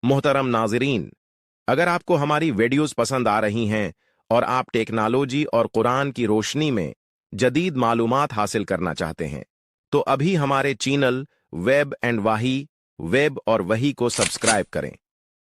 मोहतरम नाज़रीन, अगर आपको हमारी वीडियोस पसंद आ रही हैं और आप टेक्नोलॉजी और कुरान की रोशनी में जदीद मालूमात हासिल करना चाहते हैं, तो अभी हमारे channel web and Wahi web और वही को सब्सक्राइब करें।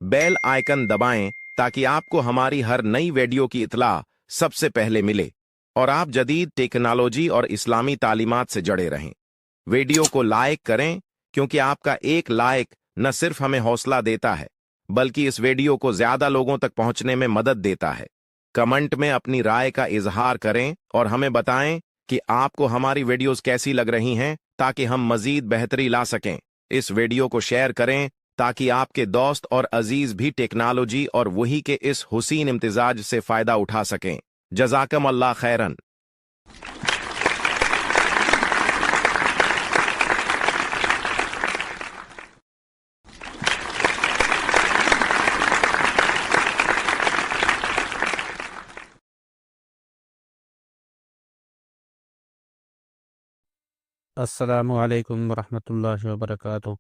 बेल आइकन दबाएं ताकि आपको हमारी हर नई वीडियो की इत्तला सबसे पहले मिले और आप जदीद टेक्नोलॉजी और इस्लामी तालीमात से जुड़े रहें। वीडियो को लाइक करें, क्योंकि आपका एक लाइक न सिर्फ हमें हौसला देता है बल्कि इस वीडियो को ज्यादा लोगों तक पहुंचने में मदद देता है। कमेंट में अपनी राय का इजहार करें और हमें बताएं कि आपको हमारी वीडियोस कैसी लग रही हैं, ताकि हम मजीद बेहतरी ला सकें। इस वीडियो को शेयर करें ताकि आपके दोस्त और अजीज भी टेक्नोलॉजी और वही के इस हुसीन इम्तिजाज से फायदा उठा सकें। जज़ाकम अल्लाह खैरन। अस्सलामुअलैकुम वरहमतुल्लाहि वबरकातुहू।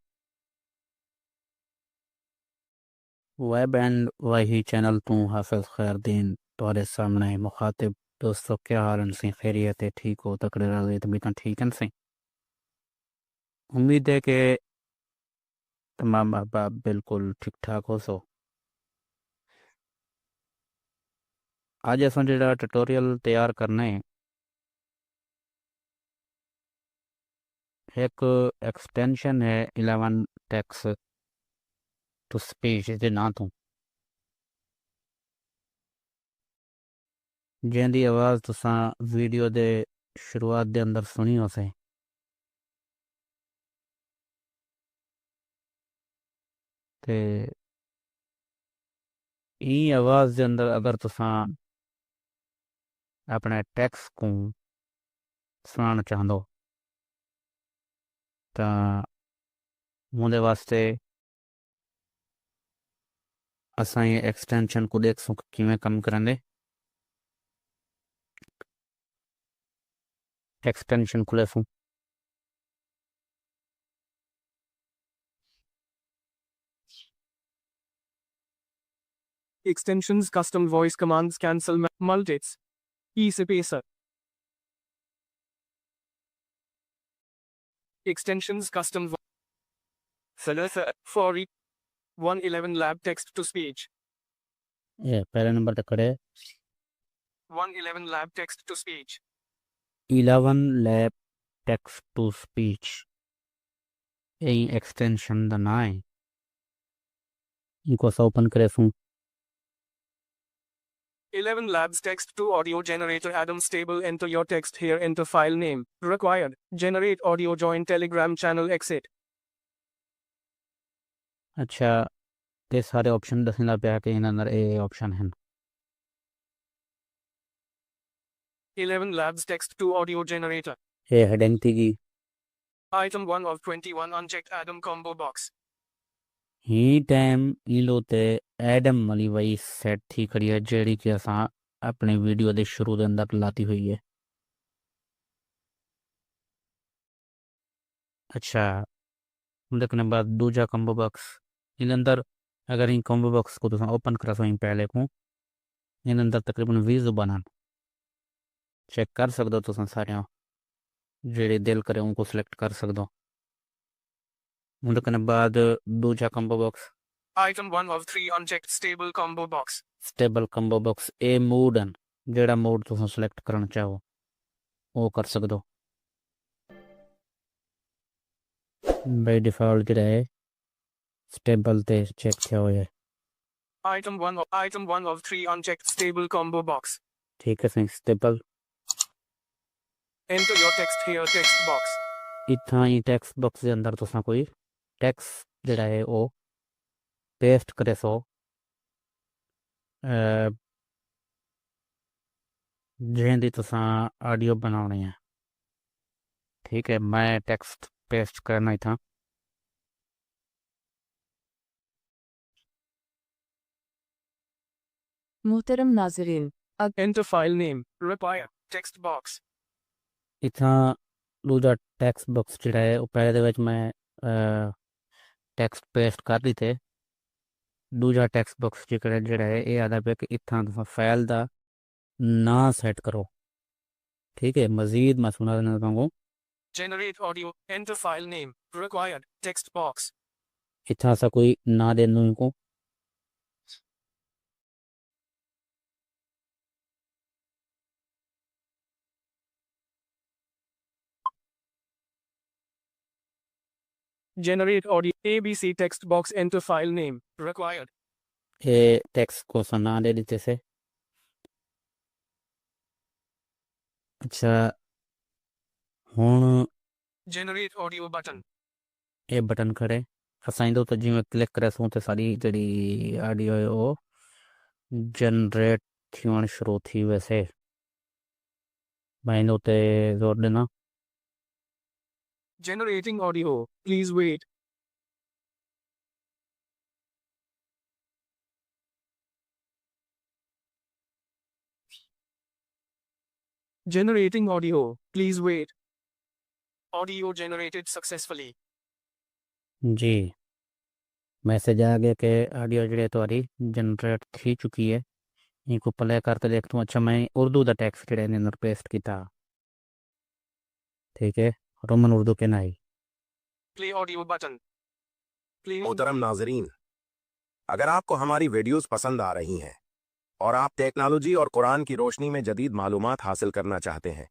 वेब एंड वही चैनल तू हाफिज खैरदीन तुम्हारे सामने मुखातिब। दोस्तों, क्या हाल हैं? सी खैरियत है? ठीक हो? तकड़े रहे तो भी ठीक है सी। उम्मीद है कि तमाम अहबाब बिल्कुल ठीक ठाक हो। सो आज असां जो ट्यूटोरियल तैयार करना है, एक एक्सटेंशन है 11 टेक्स्ट टू स्पीच के ना तू, जैसी आवाज़ तुसा वीडियो दे शुरुआत दे अंदर सुनी हो से। ते ई आवाज़ के अंदर अगर तुसा अपने टैक्स को सुनाना चाहो तो मुझे वास्ते असां ये एक्सटेंशन को देख सूँ किमें कम करेंगे। एक्सटेंशन खुले सूँ Extensions custom voice commands cancel multits. eSpacer. Extensions custom Salasa for 111 lab text to speech. ये पहले नंबर तक खड़े 111 lab text to speech. 11 lab text to speech यही एक्सटेंशन दा ना है। इनको सा ओपन करे सूँ 11 labs text to audio generator Adam stable enter your text here enter file name required generate audio join telegram channel exit. अच्छा ते सारे ऑप्शन दसना पे के इन अंदर ए ऑप्शन है 11 labs text to audio generator. ये हेडिंग थी की Item 1 of 21 unchecked Adam combo box. He time ई लो ते एडम वाली वही सेट थी खड़ी है जेड़ी कि असां अपने वीडियो दे शुरू दे अंदर लाती हुई है। अच्छा देखने बाद दूजा कॉम्बो बॉक्स इन अंदर अगर इन कॉम्बो बॉक्स को तुम ओपन करा सो पहले को इन अंदर तकरीबन 20 ज़ुबान चेक कर सकते हो। तुम सारे जेड़े दिल करे उनको सिलेक्ट कर सकते हो। उनके बाद दूजा combo box Item 1 of 3 unchecked stable combo box. Stable combo box A mood जेड़ा मूड तुम सिलेक्ट करना चाहो वो कर सकते हो। बाय डिफॉल्ट जो है स्टेबल ते चेक किया हुआ है। Item 1 of 3 unchecked stable combo box. ठीक है सही stable Enter your text here text box. इतना ही टेक्स्ट बॉक्स के अंदर तुसा कोई टेक्स्ट जड़ा है वो पेस्ट करे सो जैसी तुसा ऑडियो बनानी है। ठीक है मैं टेक्स्ट पेस्ट करना ही था। मोहतरम नाजरीन, Enter file name require text box. इतना दूजा टेक्स्ट बॉक्स जड़ा है वो पहले दे विच मैं टेक्स्ट पेस्ट कर दी थे दूजा टेक्स्ट बॉक्स ਜਿਹੜਾ ਹੈ ਇਹ ਆਦਾ ਪਿਆ ਕਿ ਇੱਥਾਂ ਤੁਸੀਂ ਫਾइल ਦਾ ਨਾਂ ਸੈੱਟ ਕਰੋ ठीक है मजीद मैं सुना देना चाहूँगा Generate audio. Enter file name. Required. Text box. इतना सा कोई ना देने को Generate audio. ABC text box. Enter file name. Required. ये टेक्स्ट को सुना दे देते से अच्छा हुन Generate audio button. ये बटन खड़े असां तो जिमें क्लिक करे सूं ते सारी जड़ी ऑडियो है वो जनरेट थियण शुरू थी वैसे मैं इन ते जोर देना Generating audio. Please wait. Generating audio. Please wait. Audio generated successfully. Ji message आ गया कि ऑडियो जड़े तुम्हारी जनरेट थी चुकी है इनको प्ले करते देख तूं अच्छा मैं उर्दू दा टेक्स्ट जड़े ने अंदर पेस्ट किया ठीक है रोमन उर्दू के नहीं Play audio button. Play. मोहतरम नाजरीन, अगर आपको हमारी वीडियोस पसंद आ रही हैं और आप टेक्नोलॉजी और कुरान की रोशनी में जदीद मालूमात हासिल करना चाहते हैं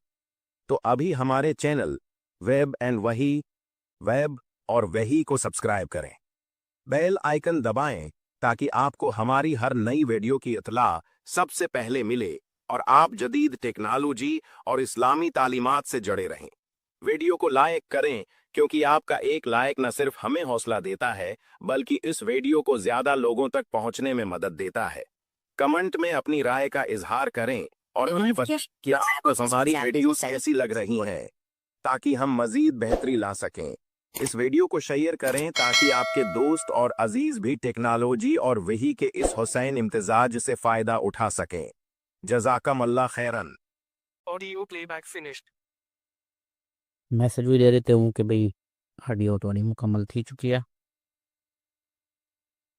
तो अभी हमारे चैनल वेब और वही को सब्सक्राइब करें, बेल आइकन दबाएं ताकि आपको हमारी हर नई वीडियो की इत्तला सबसे पहले मिले और आप जदीद टेक्नोलॉजी और इस्लामी तालीमात से जुड़े रहें। वीडियो को लाइक करें क्योंकि आपका एक लाइक न सिर्फ हमें हौसला देता है बल्कि इस वीडियो को ज्यादा लोगों तक पहुंचने में मदद देता है। कमेंट में अपनी राय का इजहार करें और उन्हें बताएं कि आपको हमारी वीडियो कैसी लग रही है ताकि हम मजीद बेहतरी ला सकें। इस वीडियो को शेयर करें ताकि आपके दोस्त और अजीज भी टेक्नोलॉजी और वही के इस हुसैन इम्तिजाज से फायदा उठा सकें। जज़ाकम अल्लाह खैरन। Audio playback finished. मैसेज भी दे देते हूँ कि भाई ऑडियो तो मुकम्मल थी चुकी है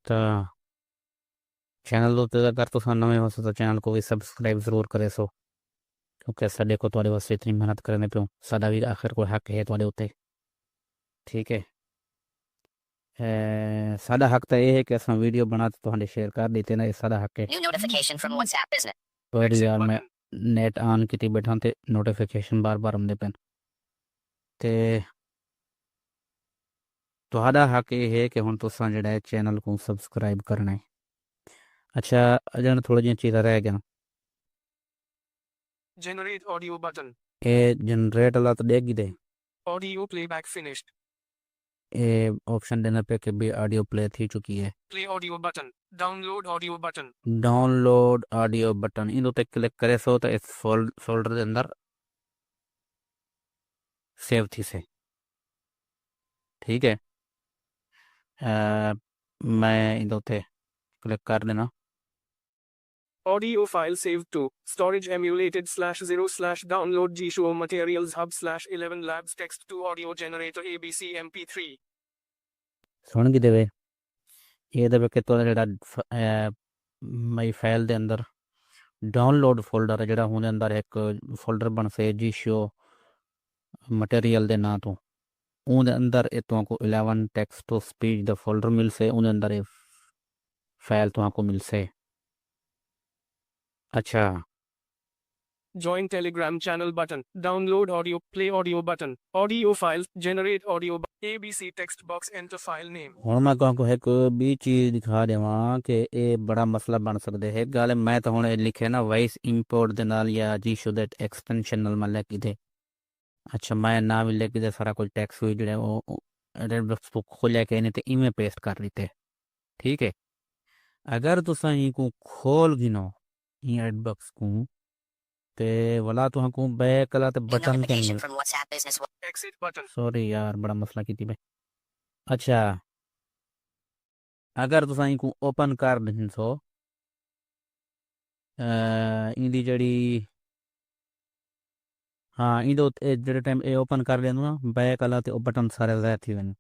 तो चैनल तो अगर तुम नवे हो तो चैनल को भी सब्सक्राइब जरूर करे सो क्योंकि साडे को तुहाडे वास्ते इतनी मेहनत करने पे साडा भी आखिर को हक है तुहाडे उत्ते ठीक है साडा हक तो ये है कि अस वीडियो बना तो तुहाडे शेयर कर देते ना ये साडा हक है New notification from WhatsApp Business. तो Exit यार मैं button. नेट ऑन की बैठा ते नोटिफिकेशन बार बार आते पे ते तुहाडा हक ये है कि हुण तुसां जिहड़ा है चैनल को सब्सक्राइब करना है अच्छा अजन थोड़ी जी चीज़ां रह गया Generate audio button. ये जनरेट वाला तो देगी दे Audio playback finished. ये ऑप्शन देना पे कि भी ऑडियो प्ले थी चुकी है Play audio button. Download audio button. Download audio button इन उत्ते क्लिक करे सो तो इस फोल्डर के अंदर सेव थी से ठीक है मैं इन उत्ते क्लिक कर देना Audio file saved to storage emulated /0/download G-Show materials hub /11 labs text to audio generator ABC MP3. सुन की देवे ये दबे के तो जेड़ा मई फाइल दे अंदर डाउनलोड फोल्डर है जेड़ा हुन अंदर एक फोल्डर बन से जी शो मटेरियल दे ना तो उन अंदर ए तो को 11 टेक्स्ट टू स्पीच द फोल्डर मिल से उन अंदर ए फाइल तो को मिल से अच्छा Join Telegram channel button. Download audio. Play audio button. Audio files. Generate audio. ABC text box. Enter file name. ਹੁਣ ਮੈਂ ਕਹਾਂ ਕੋ ਇੱਕ ਵੀ ਚੀਜ਼ ਦਿਖਾ ਦੇਵਾਂ ਕਿ ਇਹ ਬੜਾ ਮਸਲਾ ਬਣ ਸਕਦਾ ਹੈ ਗੱਲ ਮੈਂ ਤਾਂ ਹੁਣ ਲਿਖਿਆ ਨਾ ਵਾਇਸ ਇੰਪੋਰਟ ਦੇ ਨਾਲ ਜਾਂ ਜੀ ਸ਼ੋ ਦੈਟ ਐਕਸਟੈਂਸ਼ਨ ਨਾਲ ਮੈਂ ਲੈ ਕੇ अच्छा मैं ना भी लेके दे सारा कुछ टैक्स हुई जो वो रेड बॉक्स को खोलिया के नहीं तो इमें पेस्ट कर देते ठीक है अगर तुसा को खोल गिनो रेड बॉक्स को ते वाला तो को बैक ला ते New बटन के notification from WhatsApp Business. Exit button. Sorry यार बड़ा मसला की थी मैं अच्छा अगर तुसा को ओपन कर दिन सो इंदी जड़ी हाँ इंदो जेड़े टाइम ए ओपन कर लेंदो ना बैक वाला ते बटन सारे ज़ाहिर थी वञे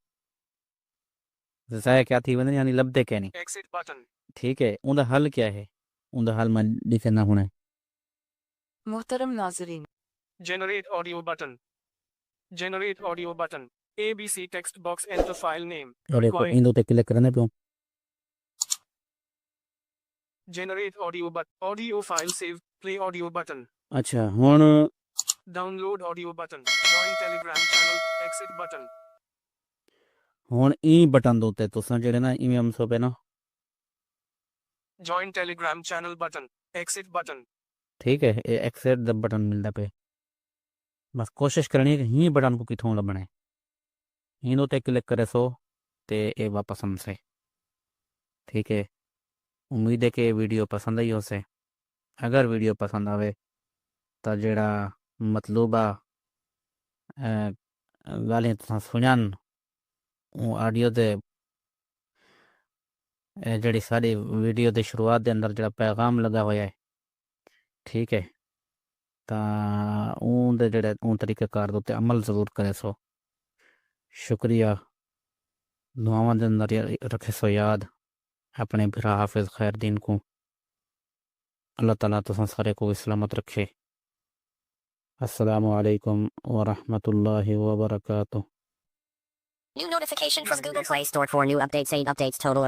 ज़ाया क्या थी वञनि यानी लभदे क्या नहीं। Exit button. ठीक है, उनका हल क्या है? उनका हल मैं लिखना होना है। Muhterem Nazirin. Generate audio button. Generate audio button. ABC text box enter file name. और देखो Required. इन दो ते क्लिक करने पे Generate audio but audio file save. Play audio button. अच्छा हुन Download audio button. Join Telegram channel. Exit button. हुन ई button दो ते तुसां जेह्ड़े ना इवें हमसो पे ना Join Telegram channel button. Exit button. ठीक है ये एक्सेट द बटन मिलदा पे बस कोशिश करनी है कि ही बटन को किथों लभना है इन ते क्लिक करे सो ते ये वापस हमसे ठीक है उम्मीद है कि वीडियो पसंद आई होसे अगर वीडियो पसंद आवे तो जेड़ा मतलूबा गालियां तुसां सुनन वो ऑडियो दे जेड़ी सारी वीडियो दी शुरुआत दे अंदर जेड़ा पैगाम लगा होया है ठीक है ਤਾਂ ਉਹਦੇ ਜਿਹੜੇ ਉਹ ਤਰੀਕੇਕਾਰ ਦੇ ਉੱਤੇ ਅਮਲ ਜ਼ਰੂਰ ਕਰੇ ਸੋ ਸ਼ੁਕਰੀਆ ਦੁਆਵਾਂ ਦੇ ਅੰਦਰ ਰੱਖੇ ਸੋ ਯਾਦ अपने भरा हाफिज खैरदीन को अल्लाह ताला तुसां सारे को सलामत रखे अस्सलामु अलैकुम व रहमतुल्लाहि व बरकातुहू New notification from Google Play Store for new updates. 8 updates total.